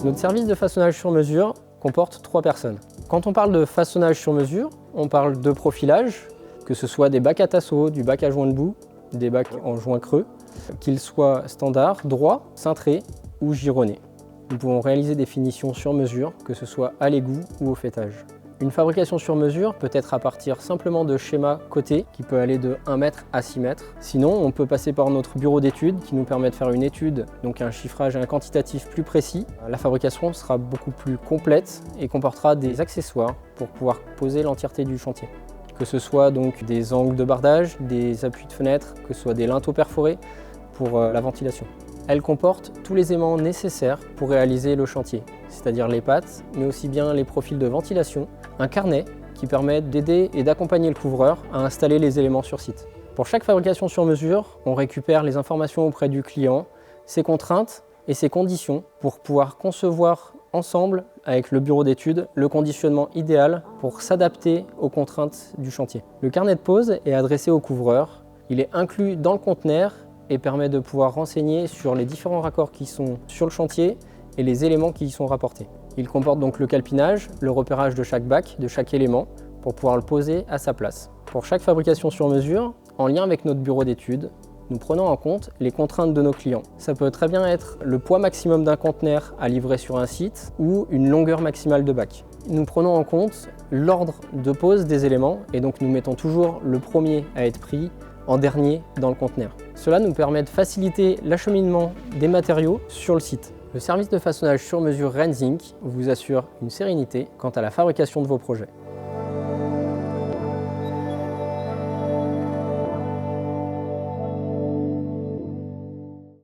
Notre service de façonnage sur mesure comporte 3 personnes. Quand on parle de façonnage sur mesure, on parle de profilage, que ce soit des bacs à tasseaux, du bac à joint de bout, des bacs en joint creux, qu'ils soient standards, droits, cintrés ou gironnés. Nous pouvons réaliser des finitions sur mesure, que ce soit à l'égout ou au fêtage. Une fabrication sur mesure peut être à partir simplement de schémas cotés qui peut aller de 1 mètre à 6 mètres. Sinon, on peut passer par notre bureau d'études qui nous permet de faire une étude, donc un chiffrage et un quantitatif plus précis. La fabrication sera beaucoup plus complète et comportera des accessoires pour pouvoir poser l'entièreté du chantier. Que ce soit donc des angles de bardage, des appuis de fenêtre, que ce soit des linteaux perforés pour la ventilation. Elle comporte tous les aimants nécessaires pour réaliser le chantier, c'est-à-dire les pattes, mais aussi bien les profils de ventilation, un carnet qui permet d'aider et d'accompagner le couvreur à installer les éléments sur site. Pour chaque fabrication sur mesure, on récupère les informations auprès du client, ses contraintes et ses conditions pour pouvoir concevoir ensemble, avec le bureau d'études, le conditionnement idéal pour s'adapter aux contraintes du chantier. Le carnet de pose est adressé au couvreur, il est inclus dans le conteneur et permet de pouvoir renseigner sur les différents raccords qui sont sur le chantier et les éléments qui y sont rapportés. Il comporte donc le calpinage, le repérage de chaque bac, de chaque élément, pour pouvoir le poser à sa place. Pour chaque fabrication sur mesure, en lien avec notre bureau d'études, nous prenons en compte les contraintes de nos clients. Ça peut très bien être le poids maximum d'un conteneur à livrer sur un site ou une longueur maximale de bac. Nous prenons en compte l'ordre de pose des éléments et donc nous mettons toujours le premier à être pris en dernier dans le conteneur. Cela nous permet de faciliter l'acheminement des matériaux sur le site. Le service de façonnage sur mesure Renzink vous assure une sérénité quant à la fabrication de vos projets.